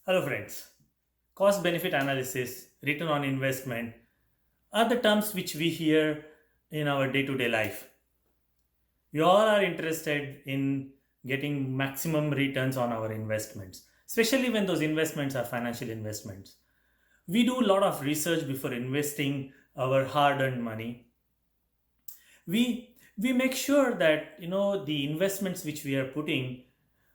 Hello, friends. Cost benefit analysis, return on investment are the terms which we hear in our day to day life. We all are interested in getting maximum returns on our investments, especially when those investments are financial investments. We do a lot of research before investing our hard earned money. We make sure that the investments which we are putting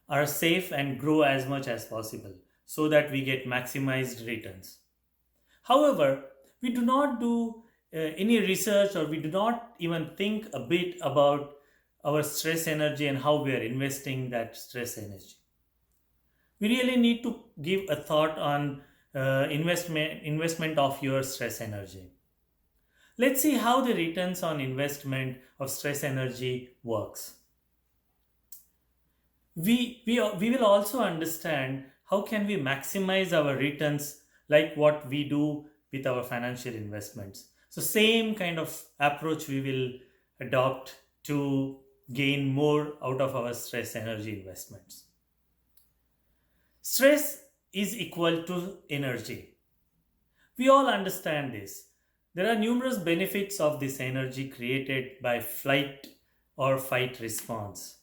are safe and grow as much as possible so that we get maximized returns. However, we do not do any research, or we do not even think a bit about our stress energy and how we are investing that stress energy. We really need to give a thought on investment of your stress energy. Let's see how the returns on investment of stress energy works. We will also understand how can we maximize our returns like what we do with our financial investments. So same kind of approach we will adopt to gain more out of our stress energy investments. Stress is equal to energy. We all understand this. There are numerous benefits of this energy created by flight or fight response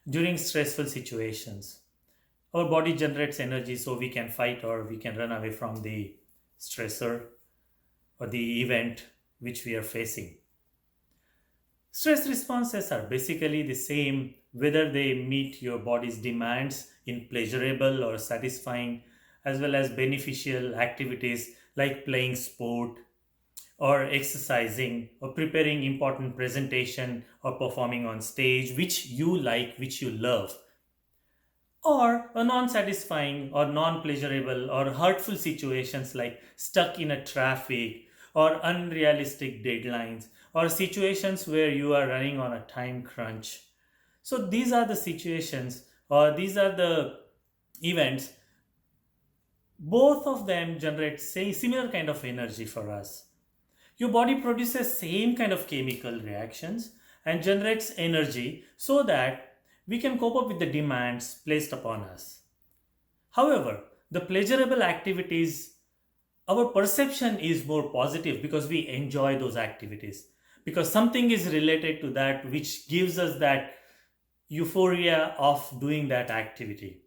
during stressful situations. Our body generates energy so we can fight or we can run away from the stressor or the event which we are facing. Stress responses are basically the same whether they meet your body's demands in pleasurable or satisfying, as well as beneficial activities like playing sport or exercising or preparing important presentation or performing on stage which you like, which you love, or a non-satisfying or non-pleasurable or hurtful situations like stuck in a traffic or unrealistic deadlines or situations where you are running on a time crunch. So these are the situations, or these are the events. Both of them generate say similar kind of energy for us. Your body produces same kind of chemical reactions and generates energy so that we can cope up with the demands placed upon us. However, the pleasurable activities, our perception is more positive because we enjoy those activities, because something is related to that which gives us that euphoria of doing that activity.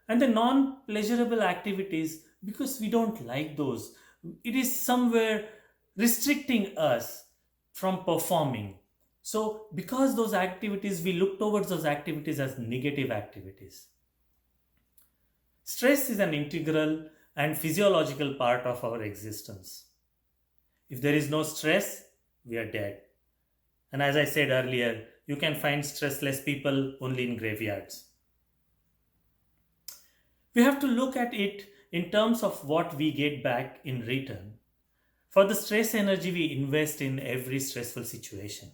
And the non pleasurable activities, because we don't like those, it is somewhere restricting us from performing. So because those activities, we look towards those activities as negative activities. Stress is an integral and physiological part of our existence. If there is no stress, we are dead. And as I said earlier, you can find stressless people only in graveyards. We have to look at it in terms of what we get back in return for the stress energy we invest in every stressful situation.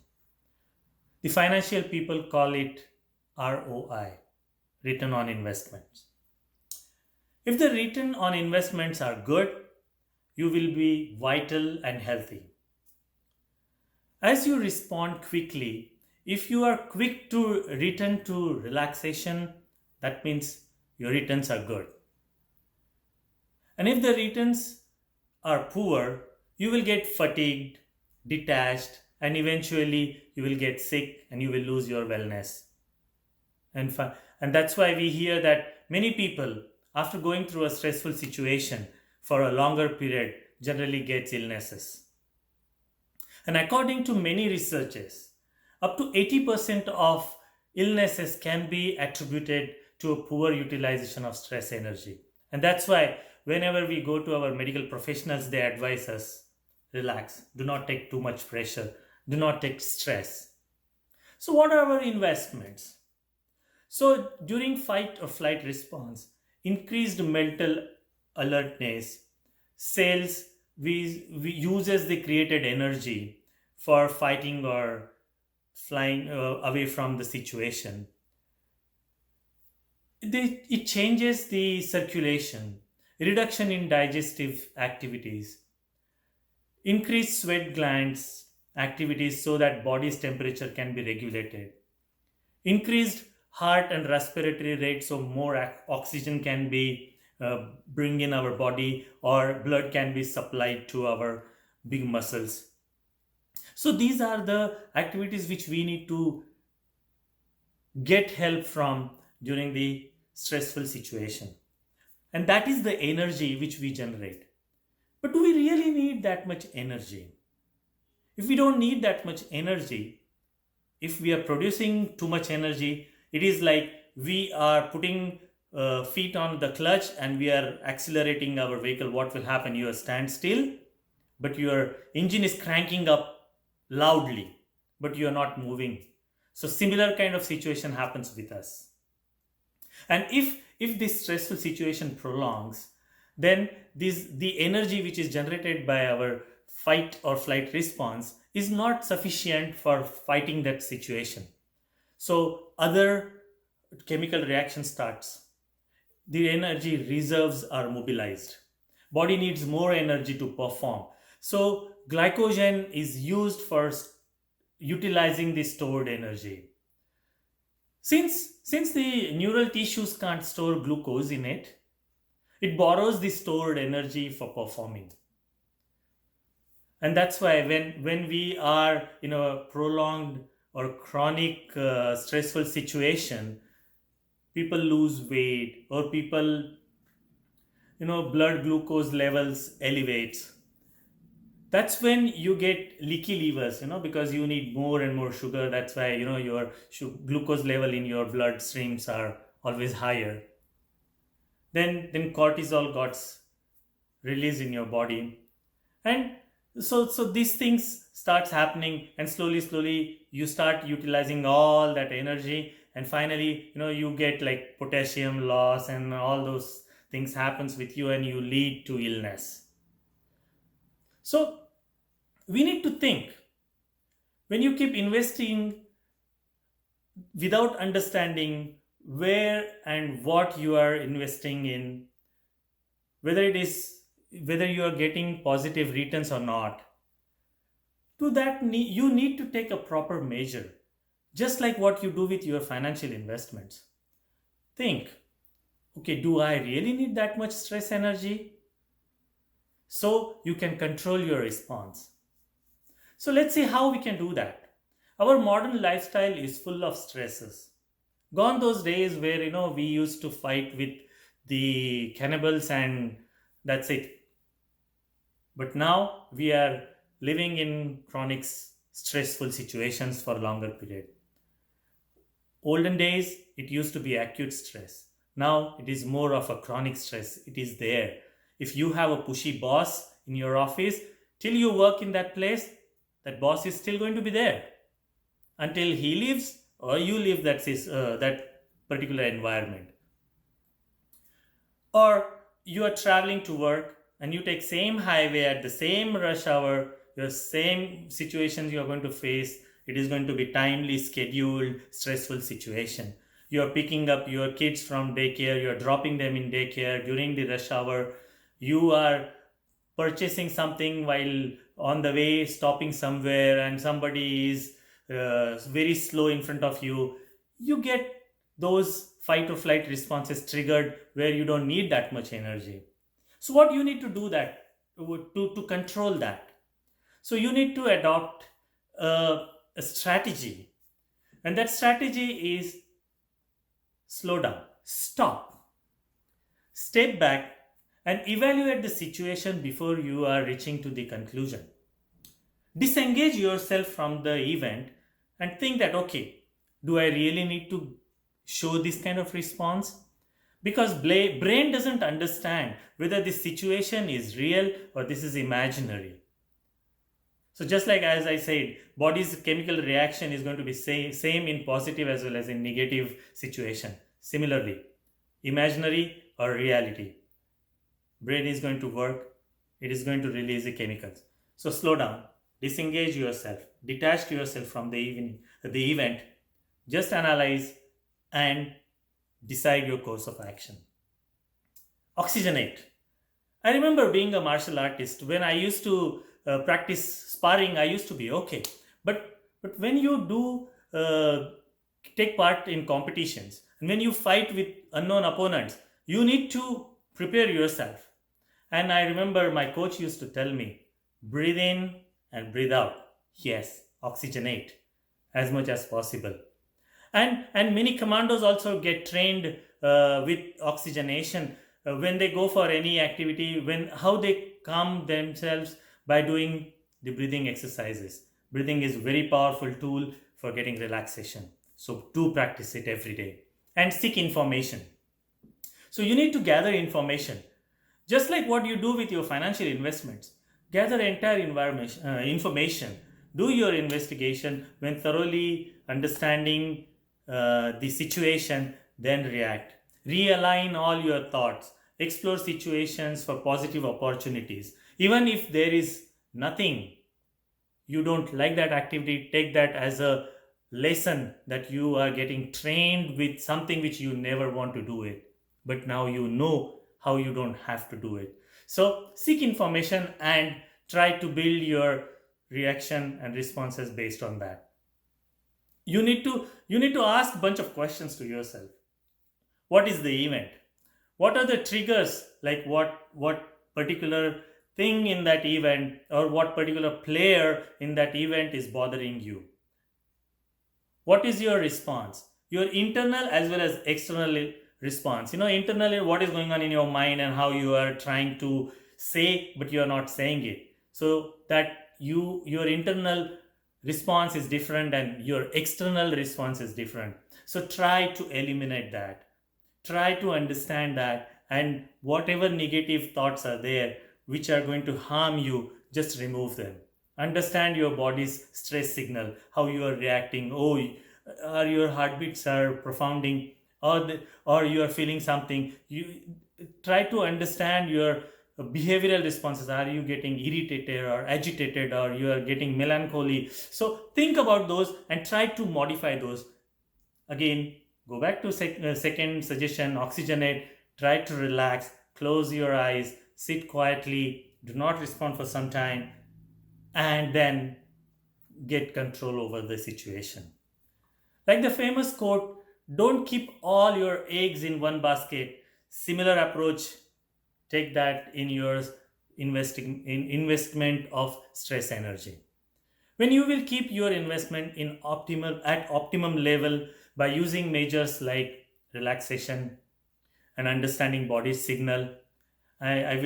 The financial people call it ROI, return on investments. If the return on investments are good, you will be vital and healthy. As you respond quickly, if you are quick to return to relaxation, that means your returns are good. And if the returns are poor, you will get fatigued, detached, and eventually you will get sick and you will lose your wellness. And that's why we hear that many people, after going through a stressful situation for a longer period, generally gets illnesses. And according to many researchers, up to 80% of illnesses can be attributed to a poor utilization of stress energy. And that's why whenever we go to our medical professionals, they advise us relax, do not take too much pressure, do not take stress. So, what are our investments? So, during fight or flight response, increased mental alertness, cells we uses the created energy for fighting or flying away from the situation. It changes the circulation, reduction in digestive activities, increased sweat glands activities so that body's temperature can be regulated, increased heart and respiratory rate, so more oxygen can be bring in our body, or blood can be supplied to our big muscles. So these are the activities which we need to get help from during the stressful situation, and that is the energy which we generate. But do we really need that much energy? If we don't need that much energy, if we are producing too much energy, it is like we are putting feet on the clutch and we are accelerating our vehicle. What will happen? You stand still, but your engine is cranking up loudly, but you are not moving. So similar kind of situation happens with us. And if this stressful situation prolongs, then this the energy which is generated by our fight or flight response is not sufficient for fighting that situation. So other chemical reaction starts. The energy reserves are mobilized. Body needs more energy to perform. So glycogen is used for utilizing the stored energy. Since the neural tissues can't store glucose in it, it borrows the stored energy for performing. And that's why when we are in a prolonged or chronic stressful situation, people lose weight, or people, blood glucose levels elevates. That's when you get leaky livers, because you need more and more sugar. That's why your glucose level in your blood streams are always higher. Then cortisol got released in your body, and so these things starts happening, and slowly you start utilizing all that energy, and finally you get like potassium loss, and all those things happens with you, and you lead to illness. So we need to think, when you keep investing without understanding where and what you are investing in, whether you are getting positive returns or not, to that you need to take a proper measure, just like what you do with your financial investments. Think, okay, do I really need that much stress energy? So you can control your response. So let's see how we can do that. Our modern lifestyle is full of stresses. Gone those days where we used to fight with the cannibals and that's it. But now we are living in chronic stressful situations for a longer period. Olden days, it used to be acute stress. Now it is more of a chronic stress. It is there. If you have a pushy boss in your office, till you work in that place, that boss is still going to be there until he leaves or you leave that particular environment. Or you are traveling to work and you take same highway at the same rush hour, your same situations you are going to face, it is going to be timely scheduled stressful situation. You are picking up your kids from daycare, you are dropping them in daycare during the rush hour, you are purchasing something while on the way stopping somewhere, and somebody is very slow in front of you. You get those fight or flight responses triggered where you don't need that much energy. So what you need to do that to control that? So you need to adopt a strategy, and that strategy is slow down, stop, step back, and evaluate the situation before you are reaching to the conclusion. Disengage yourself from the event and think that, okay, do I really need to show this kind of response? Because brain doesn't understand whether this situation is real or this is imaginary. So just like as I said, body's chemical reaction is going to be same in positive as well as in negative situation. Similarly, imaginary or reality, brain is going to work, it is going to release the chemicals. So slow down, disengage yourself, detach yourself from the event, just analyze and decide your course of action. Oxygenate. I remember being a martial artist. When I used to practice sparring, I used to be okay. But when you do take part in competitions. And when you fight with unknown opponents, you need to prepare yourself. And I remember my coach used to tell me, breathe in and breathe out. Yes, oxygenate as much as possible. And many commandos also get trained with oxygenation when they go for any activity, when how they calm themselves by doing the breathing exercises. Breathing is very powerful tool for getting relaxation, so do practice it every day. And seek information. So you need to gather information, just like what you do with your financial investments. Gather entire information. Do your investigation. When thoroughly understanding the situation, then react. Realign all your thoughts. Explore situations for positive opportunities. Even if there is nothing, you don't like that activity, take that as a lesson that you are getting trained with something which you never want to do it, but now you know how you don't have to do it. So seek information and try to build your reaction and responses based on that. You need to ask a bunch of questions to yourself. What is the event? What are the triggers? Like what particular thing in that event, or what particular player in that event is bothering you? What is your response, your internal as well as external response? Internally what is going on in your mind and how you are trying to say but you are not saying it, so that your internal response is different and your external response is different. So try to eliminate that, try to understand that, and whatever negative thoughts are there which are going to harm you, just remove them. Understand your body's stress signal, how you are reacting. Oh, or your heartbeats are profounding, or you are feeling something. You try to understand your behavioral responses. Are you getting irritated or agitated, or you are getting melancholy? So think about those and try to modify those. Again, go back to second suggestion: oxygenate. Try to relax, close your eyes, sit quietly, do not respond for some time, and then get control over the situation. Like the famous quote, don't keep all your eggs in one basket. Similar approach, take that in your investment of stress energy. When you will keep your investment in optimum level by using measures like relaxation and understanding body signal, I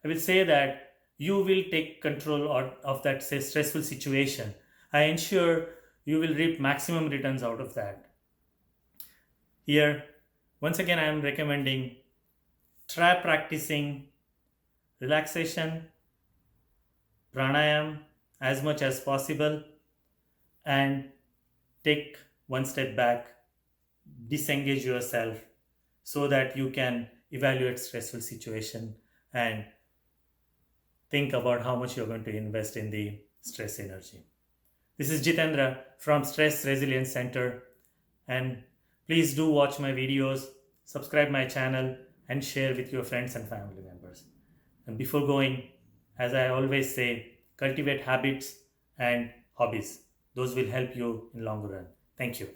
will say that you will take control of that stressful situation. I ensure you will reap maximum returns out of that. Here, once again, I am recommending try practicing relaxation, pranayam as much as possible, and take one step back, disengage yourself so that you can evaluate stressful situation and think about how much you're going to invest in the stress energy. This is Jitendra from Stress Resilience Center, and please do watch my videos, subscribe my channel, and share with your friends and family members. And before going, as I always say, cultivate habits and hobbies. Those will help you in long run. Thank you.